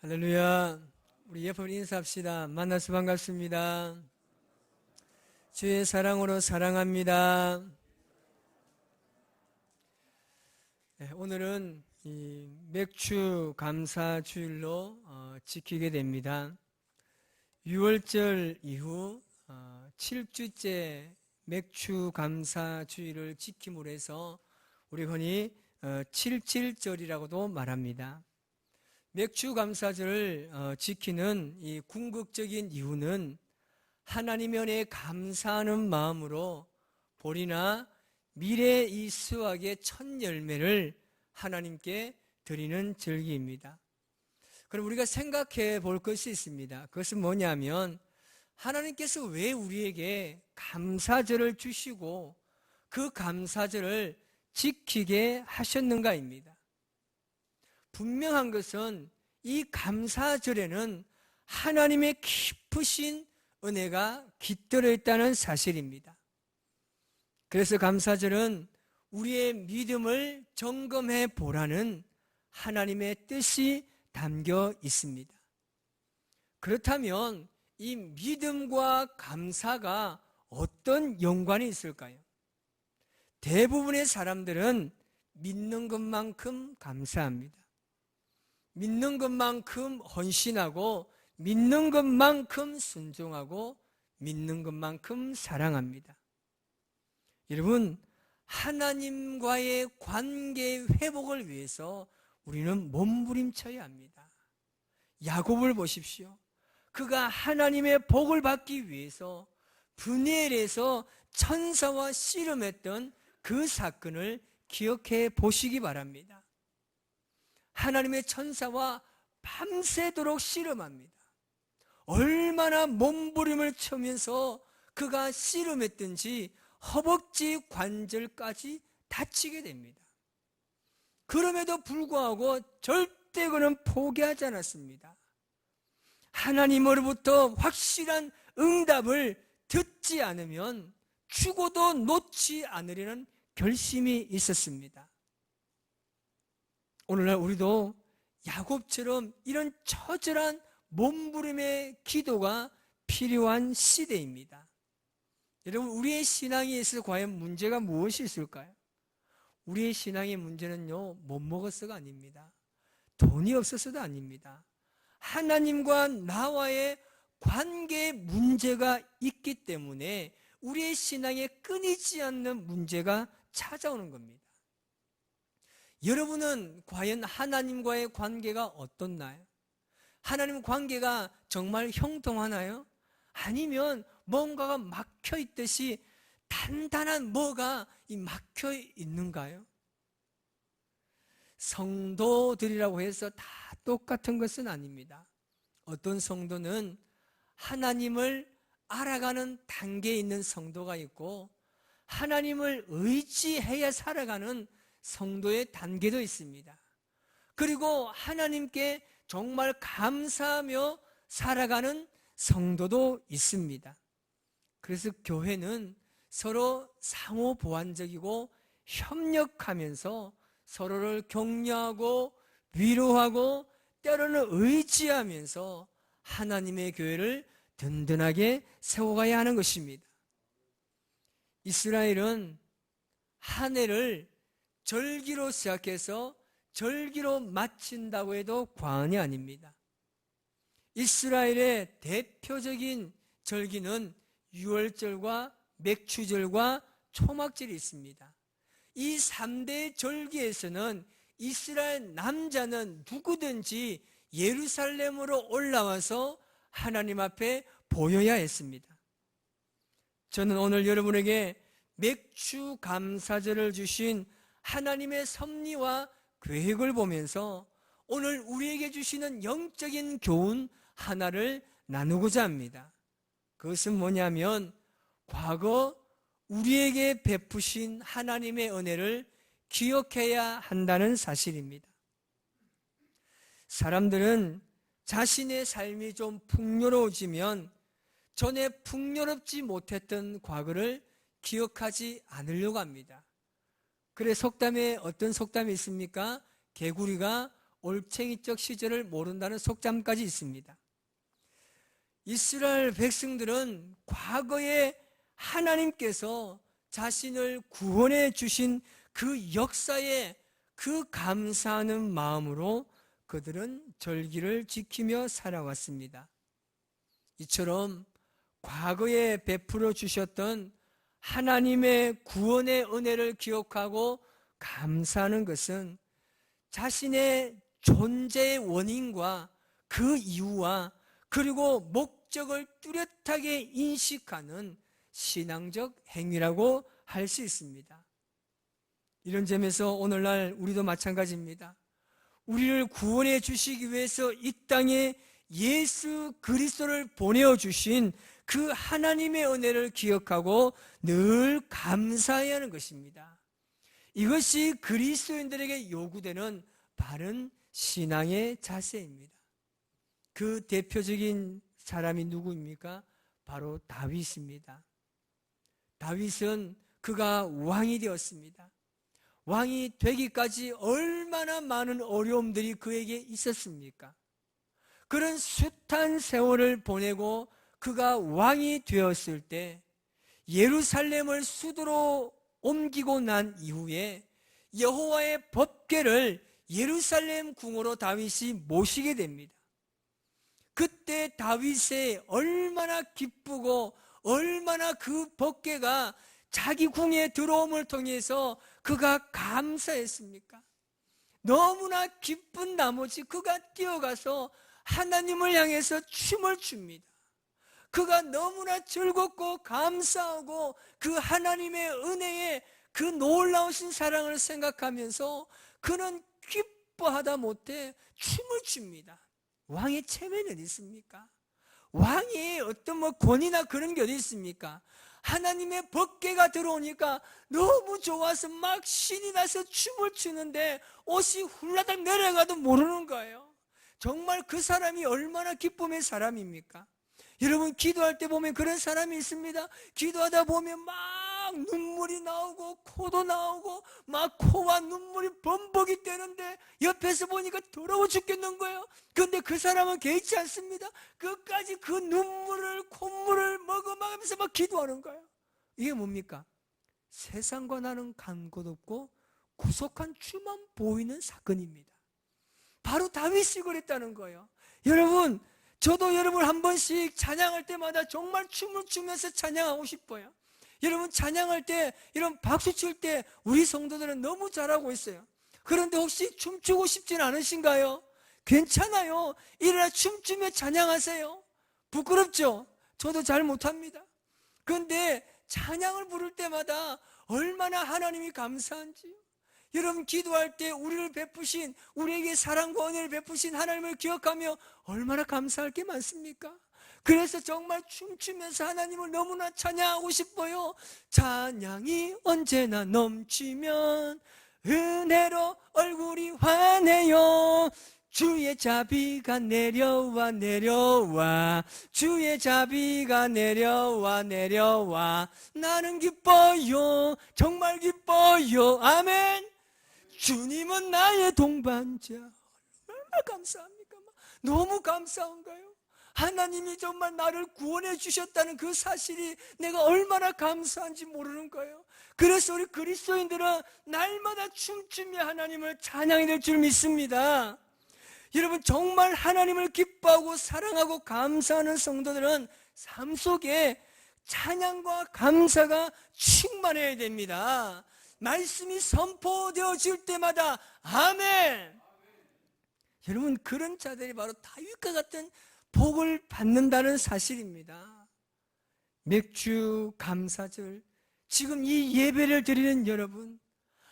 할렐루야. 우리 옆으로 인사합시다. 만나서 반갑습니다. 주의 사랑으로 사랑합니다. 오늘은 이 맥주 감사 주일로 지키게 됩니다. 6월절 이후 7주째 맥주 감사 주일을 지킴으로 해서 우리 흔히 77절이라고도 말합니다. 맥주 감사절을 지키는 이 궁극적인 이유는 하나님의 은혜에 감사하는 마음으로 볼이나 미래 이 수확의 첫 열매를 하나님께 드리는 절기입니다. 그럼 우리가 생각해 볼 것이 있습니다. 그것은 뭐냐면 하나님께서 왜 우리에게 감사절을 주시고 그 감사절을 지키게 하셨는가입니다. 분명한 것은 이 감사절에는 하나님의 깊으신 은혜가 깃들어 있다는 사실입니다. 그래서 감사절은 우리의 믿음을 점검해 보라는 하나님의 뜻이 담겨 있습니다. 그렇다면 이 믿음과 감사가 어떤 연관이 있을까요? 대부분의 사람들은 믿는 것만큼 감사합니다. 믿는 것만큼 헌신하고 믿는 것만큼 순종하고 믿는 것만큼 사랑합니다. 여러분, 하나님과의 관계 회복을 위해서 우리는 몸부림쳐야 합니다. 야곱을 보십시오. 그가 하나님의 복을 받기 위해서 브니엘에서 천사와 씨름했던 그 사건을 기억해 보시기 바랍니다. 하나님의 천사와 밤새도록 씨름합니다. 얼마나 몸부림을 치면서 그가 씨름했든지 허벅지 관절까지 다치게 됩니다. 그럼에도 불구하고 절대 그는 포기하지 않았습니다. 하나님으로부터 확실한 응답을 듣지 않으면 죽어도 놓지 않으려는 결심이 있었습니다. 오늘날 우리도 야곱처럼 이런 처절한 몸부림의 기도가 필요한 시대입니다. 여러분, 우리의 신앙에 있어서 과연 문제가 무엇이 있을까요? 우리의 신앙의 문제는요, 못 먹어서가 아닙니다. 돈이 없어서도 아닙니다. 하나님과 나와의 관계에 문제가 있기 때문에 우리의 신앙에 끊이지 않는 문제가 찾아오는 겁니다. 여러분은 과연 하나님과의 관계가 어떻나요? 하나님 관계가 정말 형통하나요? 아니면 뭔가가 막혀 있듯이 단단한 뭐가 막혀 있는가요? 성도들이라고 해서 다 똑같은 것은 아닙니다. 어떤 성도는 하나님을 알아가는 단계에 있는 성도가 있고 하나님을 의지해야 살아가는 성도의 단계도 있습니다. 그리고 하나님께 정말 감사하며 살아가는 성도도 있습니다. 그래서 교회는 서로 상호 보완적이고 협력하면서 서로를 격려하고 위로하고 때로는 의지하면서 하나님의 교회를 든든하게 세워가야 하는 것입니다. 이스라엘은 한 해를 절기로 시작해서 절기로 마친다고 해도 과언이 아닙니다. 이스라엘의 대표적인 절기는 유월절과 맥추절과 초막절이 있습니다. 이 3대 절기에서는 이스라엘 남자는 누구든지 예루살렘으로 올라와서 하나님 앞에 보여야 했습니다. 저는 오늘 여러분에게 맥주 감사절을 주신 하나님의 섭리와 계획을 보면서 오늘 우리에게 주시는 영적인 교훈 하나를 나누고자 합니다. 그것은 뭐냐면 과거 우리에게 베푸신 하나님의 은혜를 기억해야 한다는 사실입니다. 사람들은 자신의 삶이 좀 풍요로워지면 전에 풍요롭지 못했던 과거를 기억하지 않으려고 합니다. 그래 속담에 어떤 속담이 있습니까? 개구리가 올챙이적 시절을 모른다는 속담까지 있습니다. 이스라엘 백성들은 과거에 하나님께서 자신을 구원해 주신 그 역사에 그 감사하는 마음으로 그들은 절기를 지키며 살아왔습니다. 이처럼 과거에 베풀어 주셨던 하나님의 구원의 은혜를 기억하고 감사하는 것은 자신의 존재의 원인과 그 이유와 그리고 목적을 뚜렷하게 인식하는 신앙적 행위라고 할 수 있습니다. 이런 점에서 오늘날 우리도 마찬가지입니다. 우리를 구원해 주시기 위해서 이 땅에 예수 그리스도를 보내어 주신 그 하나님의 은혜를 기억하고 늘 감사해야 하는 것입니다. 이것이 그리스도인들에게 요구되는 바른 신앙의 자세입니다. 그 대표적인 사람이 누구입니까? 바로 다윗입니다. 다윗은 그가 왕이 되었습니다. 왕이 되기까지 얼마나 많은 어려움들이 그에게 있었습니까? 그런 숱한 세월을 보내고 그가 왕이 되었을 때 예루살렘을 수도로 옮기고 난 이후에 여호와의 법궤를 예루살렘 궁으로 다윗이 모시게 됩니다. 그때 다윗이 얼마나 기쁘고 얼마나 그 법궤가 자기 궁에 들어옴을 통해서 그가 감사했습니까? 너무나 기쁜 나머지 그가 뛰어가서 하나님을 향해서 춤을 춥니다. 그가 너무나 즐겁고 감사하고 그 하나님의 은혜에 그 놀라우신 사랑을 생각하면서 그는 기뻐하다 못해 춤을 춥니다. 왕의 체면이 어디 있습니까? 왕이 어떤 권위나 그런 게 어디 있습니까? 하나님의 법궤가 들어오니까 너무 좋아서 막 신이 나서 춤을 추는데 옷이 훌라닥 내려가도 모르는 거예요. 정말 그 사람이 얼마나 기쁨의 사람입니까? 여러분, 기도할 때 보면 그런 사람이 있습니다. 기도하다 보면 막 눈물이 나오고 코도 나오고 막 코와 눈물이 범벅이 되는데 옆에서 보니까 더러워 죽겠는 거예요. 그런데 그 사람은 개의치 않습니다. 끝까지 그 눈물을 콧물을 머금하면서 막 기도하는 거예요. 이게 뭡니까? 세상과 나는 간 곳 없고 구속한 주만 보이는 사건입니다. 바로 다윗이 그랬다는 거예요. 여러분, 저도 여러분 한 번씩 찬양할 때마다 정말 춤을 추면서 찬양하고 싶어요. 여러분, 찬양할 때 이런 박수 칠 때 우리 성도들은 너무 잘하고 있어요. 그런데 혹시 춤추고 싶진 않으신가요? 괜찮아요. 일어나 춤추며 찬양하세요. 부끄럽죠? 저도 잘 못합니다. 그런데 찬양을 부를 때마다 얼마나 하나님이 감사한지요. 여러분, 기도할 때 우리를 베푸신, 우리에게 사랑과 은혜를 베푸신 하나님을 기억하며 얼마나 감사할 게 많습니까? 그래서 정말 춤추면서 하나님을 너무나 찬양하고 싶어요. 찬양이 언제나 넘치면 은혜로 얼굴이 환해요. 주의 자비가 내려와 내려와, 주의 자비가 내려와 내려와, 나는 기뻐요. 정말 기뻐요. 아멘. 주님은 나의 동반자. 얼마나 감사합니까? 너무 감사한가요? 하나님이 정말 나를 구원해 주셨다는 그 사실이 내가 얼마나 감사한지 모르는 거예요. 그래서 우리 그리스도인들은 날마다 춤추며 하나님을 찬양해야 될 줄 믿습니다. 여러분, 정말 하나님을 기뻐하고 사랑하고 감사하는 성도들은 삶 속에 찬양과 감사가 충만해야 됩니다. 말씀이 선포되어질 때마다 아멘. 여러분, 그런 자들이 바로 다윗과 같은 복을 받는다는 사실입니다. 맥주 감사절, 지금 이 예배를 드리는 여러분,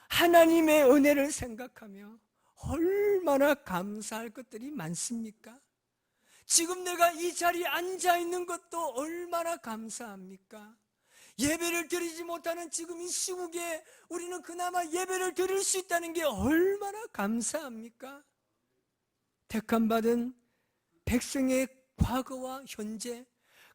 하나님의 은혜를 생각하며 얼마나 감사할 것들이 많습니까? 지금 내가 이 자리에 앉아 있는 것도 얼마나 감사합니까? 예배를 드리지 못하는 지금 이 시국에 우리는 그나마 예배를 드릴 수 있다는 게 얼마나 감사합니까? 택함받은 백성의 과거와 현재,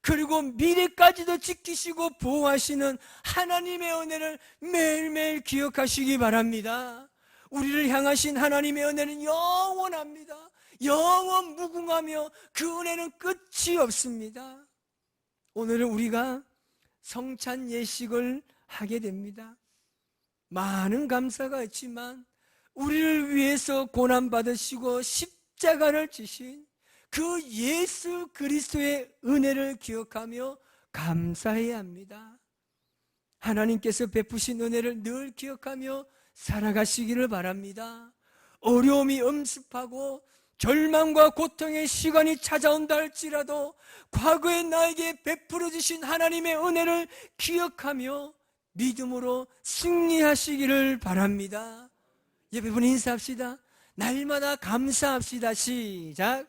그리고 미래까지도 지키시고 보호하시는 하나님의 은혜를 매일매일 기억하시기 바랍니다. 우리를 향하신 하나님의 은혜는 영원합니다. 영원 무궁하며 그 은혜는 끝이 없습니다. 오늘은 우리가 성찬 예식을 하게 됩니다. 많은 감사가 있지만 우리를 위해서 고난받으시고 십자가를 지신 그 예수 그리스도의 은혜를 기억하며 감사해야 합니다. 하나님께서 베푸신 은혜를 늘 기억하며 살아가시기를 바랍니다. 어려움이 엄습하고 절망과 고통의 시간이 찾아온다 할지라도 과거에 나에게 베풀어 주신 하나님의 은혜를 기억하며 믿음으로 승리하시기를 바랍니다. 예배분 인사합시다. 날마다 감사합시다. 시작.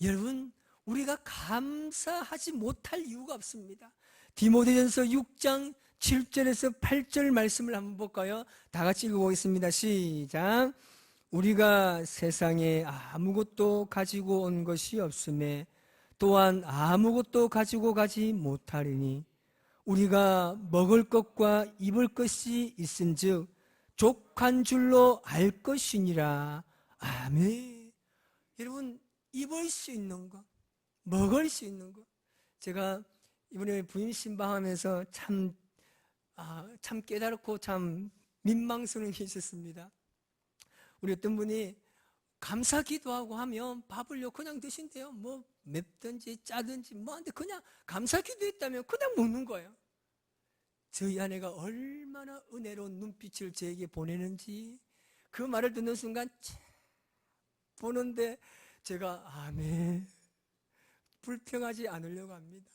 여러분, 우리가 감사하지 못할 이유가 없습니다. 디모데전서 6장 7절에서 8절 말씀을 한번 볼까요? 다 같이 읽어보겠습니다. 시작. 우리가 세상에 아무것도 가지고 온 것이 없음에 또한 아무것도 가지고 가지 못하리니 우리가 먹을 것과 입을 것이 있은즉 족한 줄로 알 것이니라. 아멘. 여러분, 입을 수 있는 것, 먹을 수 있는 것. 제가 이번에 부임 신방하면서 참 깨달았고 참 민망스러운 게 있었습니다. 우리 어떤 분이 감사 기도하고 하면 밥을요 그냥 드신대요. 뭐 맵든지 짜든지 뭐한데 그냥 감사 기도했다면 그냥 먹는 거예요. 저희 아내가 얼마나 은혜로운 눈빛을 저에게 보내는지 그 말을 듣는 순간 보는데 제가 아멘, 불평하지 않으려고 합니다.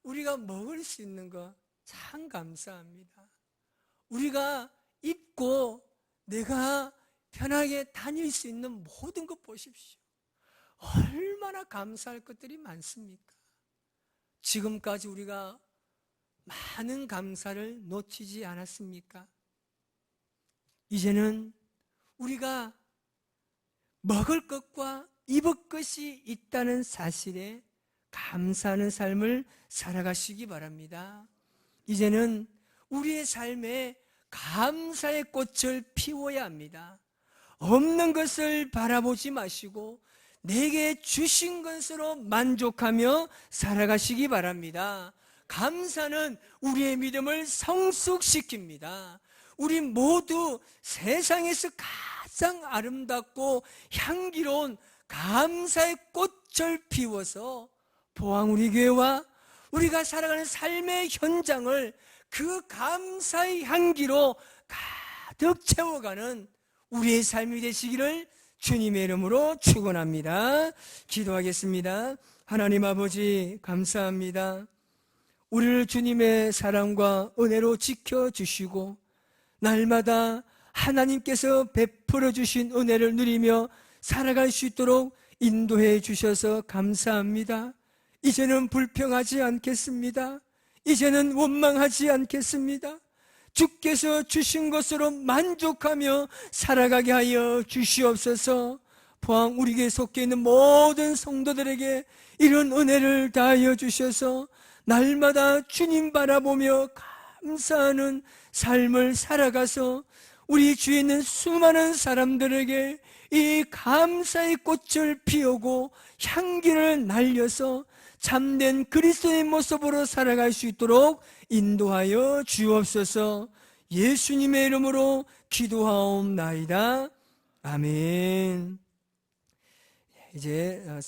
우리가 먹을 수 있는 거 참 감사합니다. 우리가 입고 내가 편하게 다닐 수 있는 모든 것 보십시오. 얼마나 감사할 것들이 많습니까? 지금까지 우리가 많은 감사를 놓치지 않았습니까? 이제는 우리가 먹을 것과 입을 것이 있다는 사실에 감사하는 삶을 살아가시기 바랍니다. 이제는 우리의 삶에 감사의 꽃을 피워야 합니다. 없는 것을 바라보지 마시고 내게 주신 것으로 만족하며 살아가시기 바랍니다. 감사는 우리의 믿음을 성숙시킵니다. 우리 모두 세상에서 가장 아름답고 향기로운 감사의 꽃을 피워서 포항 우리 교회와 우리가 살아가는 삶의 현장을 그 감사의 향기로 가득 채워가는 우리의 삶이 되시기를 주님의 이름으로 축원합니다. 기도하겠습니다. 하나님 아버지 감사합니다. 우리를 주님의 사랑과 은혜로 지켜주시고 날마다 하나님께서 베풀어 주신 은혜를 누리며 살아갈 수 있도록 인도해 주셔서 감사합니다. 이제는 불평하지 않겠습니다. 이제는 원망하지 않겠습니다. 주께서 주신 것으로 만족하며 살아가게 하여 주시옵소서. 포항 우리 교회에 속해 있는 모든 성도들에게 이런 은혜를 다하여 주셔서 날마다 주님 바라보며 감사하는 삶을 살아가서 우리 주위에 있는 수많은 사람들에게 이 감사의 꽃을 피우고 향기를 날려서 참된 그리스도의 모습으로 살아갈 수 있도록 인도하여 주옵소서. 예수님의 이름으로 기도하옵나이다. 아멘. 이제